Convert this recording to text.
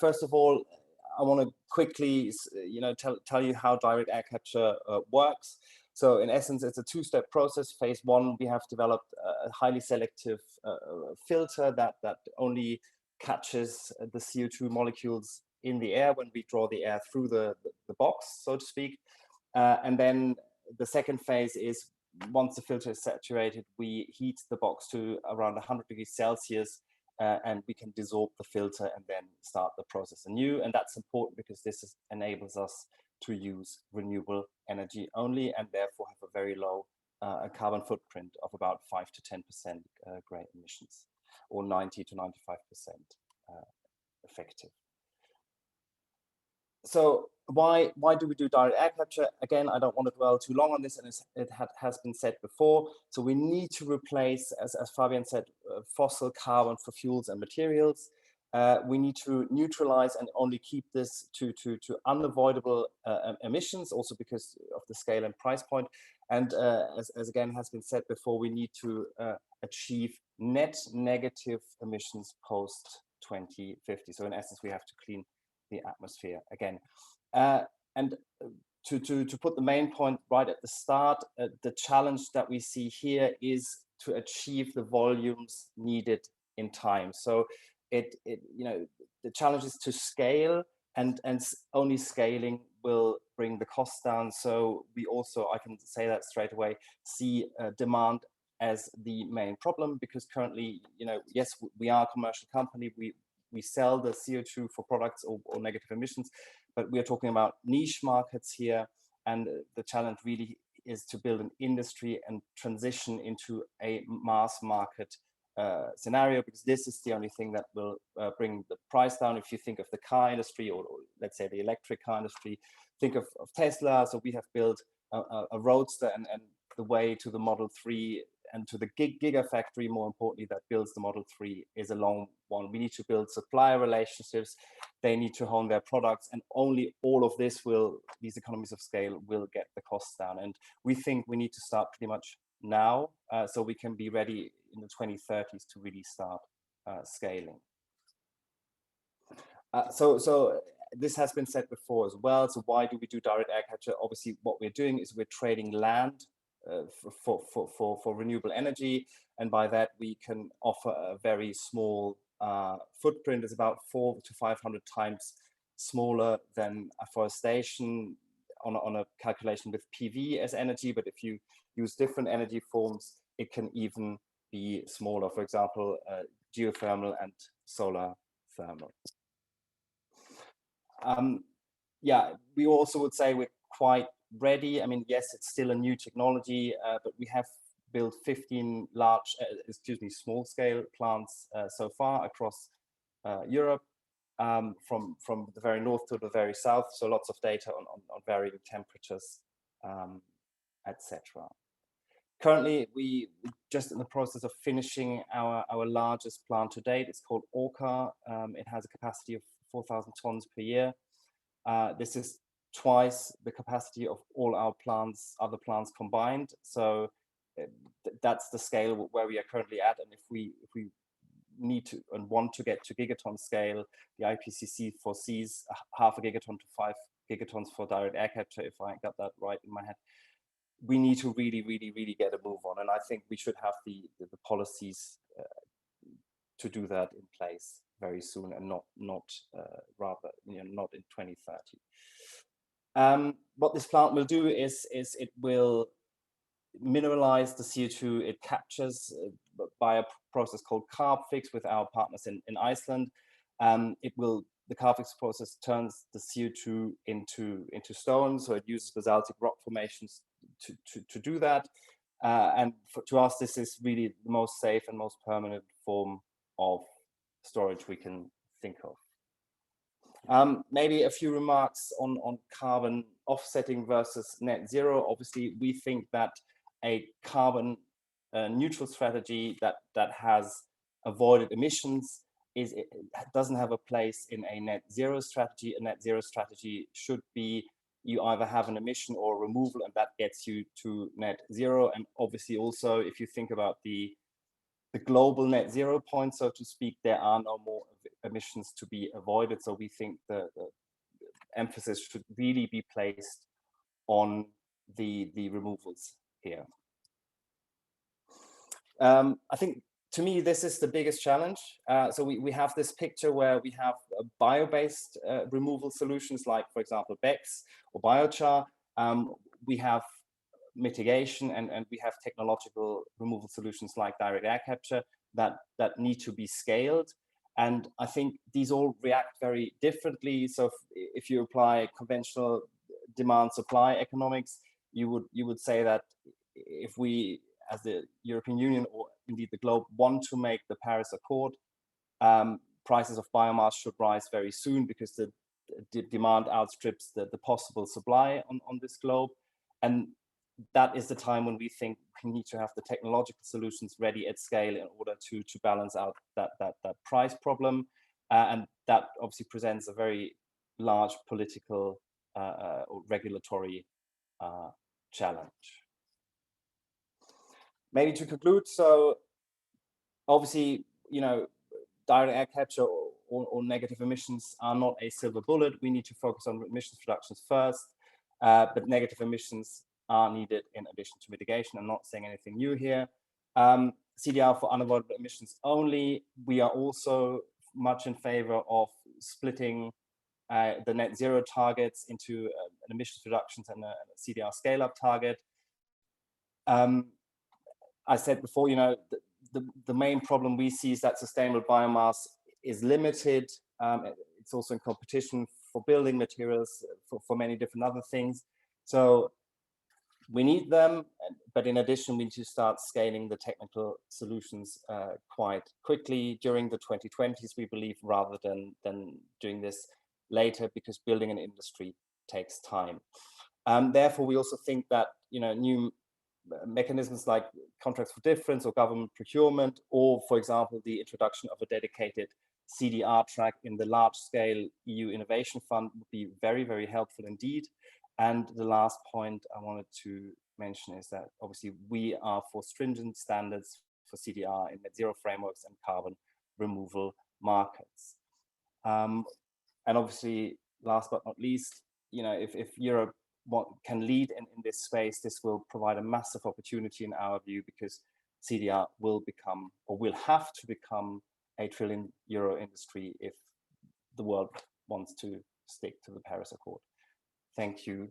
first of all, I want to quickly, tell you how direct air capture works. So in essence, it's a two-step process. Phase one, we have developed a highly selective filter that only catches the CO2 molecules in the air when we draw the air through the box, so to speak. And then the second phase is, once the filter is saturated, we heat the box to around 100 degrees Celsius, and we can dissolve the filter and then start the process anew. And that's important because this enables us to use renewable energy only, and therefore have a very low carbon footprint of about 5 to 10% gray emissions, or 90 to 95% effective. So why do we do direct air capture? Again, I don't want to dwell too long on this, and it has been said before. So we need to replace, as Fabian said, fossil carbon for fuels and materials. We need to neutralize and only keep this to unavoidable emissions, also because of the scale and price point. And as again has been said before, we need to achieve net negative emissions post 2050. So in essence, we have to clean the atmosphere again. And to put the main point right at the start, the challenge that we see here is to achieve the volumes needed in time. So the challenge is to scale, and only scaling will bring the costs down. So we also, I can say that straight away, see demand as the main problem, because currently, yes, we are a commercial company. We sell the CO2 for products or negative emissions, but we are talking about niche markets here. And the challenge really is to build an industry and transition into a mass market scenario, because this is the only thing that will bring the price down. If you think of the car industry, or let's say the electric car industry, think of Tesla. So we have built a roadster, and the way to the Model 3 and to the gigafactory, more importantly, that builds the Model 3 is a long one. We need to build supplier relationships. They need to hone their products, and only all of this these economies of scale will get the costs down. And we think we need to start pretty much now, so we can be ready in the 2030s to really start scaling. So this has been said before as well. So why do we do direct air capture? Obviously, what we're doing is we're trading land for renewable energy, and by that we can offer a very small footprint. Is about 400 to 500 times smaller than afforestation on a calculation with PV as energy. But if you use different energy forms, it can even be smaller. For example, geothermal and solar thermal. Yeah, we also would say we're quite ready. I mean, yes, it's still a new technology, but we have built 15 small-scale plants so far across Europe, from the very north to the very south. So lots of data on varying temperatures, etc. Currently, we just in the process of finishing our largest plant to date. It's called Orca. It has a capacity of 4,000 tons per year. This is twice the capacity of all our other plants combined. So that's the scale where we are currently at. And if we need to and want to get to gigaton scale, the IPCC foresees half a gigaton to 5 gigatons for direct air capture, if I got that right in my head. We need to really get a move on. And I think we should have the policies to do that in place very soon, and not in 2030. What this plant will do is it will mineralize the CO2 it captures by a process called carb fix with our partners in Iceland. The carb fix process turns the CO2 into stone, so it uses basaltic rock formations to do that. And to us, this is really the most safe and most permanent form of storage we can think of. Maybe a few remarks on carbon offsetting versus net zero. Obviously, we think that a carbon neutral strategy that has avoided emissions doesn't have a place in a net zero strategy. A net zero strategy should be, you either have an emission or a removal, and that gets you to net zero. And obviously also, if you think about the global net zero point, so to speak, there are no more emissions to be avoided. So we think the emphasis should really be placed on the removals here. I think, to me, this is the biggest challenge. So we have this picture where we have bio-based removal solutions, like, for example, BECCS or biochar. We have mitigation, and we have technological removal solutions like direct air capture that need to be scaled. And I think these all react very differently. So if you apply conventional demand supply economics, you would say that if we, as the European Union or indeed the globe, want to make the Paris Accord, prices of biomass should rise very soon, because the demand outstrips the possible supply on this globe. And that is the time when we think we need to have the technological solutions ready at scale in order to balance out that price problem. And that obviously presents a very large political or regulatory challenge. Maybe to conclude, so obviously, direct air capture or negative emissions are not a silver bullet. We need to focus on emissions reductions first, but negative emissions are needed in addition to mitigation. I'm not saying anything new here. CDR for unavoidable emissions only. We are also much in favor of splitting the net zero targets into an emissions reductions and a CDR scale-up target. I said before, the main problem we see is that sustainable biomass is limited. It's also in competition for building materials, for many different other things. So we need them, but in addition, we need to start scaling the technical solutions quite quickly during the 2020s, we believe, rather than doing this later, because building an industry takes time. Therefore, we also think that new mechanisms like contracts for difference or government procurement, or, for example, the introduction of a dedicated CDR track in the large-scale EU Innovation Fund would be very, very helpful indeed. And the last point I wanted to mention is that obviously we are for stringent standards for CDR in net zero frameworks and carbon removal markets. And obviously, last but not least, if Europe can lead in this space, this will provide a massive opportunity in our view, because CDR will become, or will have to become, a €1 trillion industry if the world wants to stick to the Paris Accord. Thank you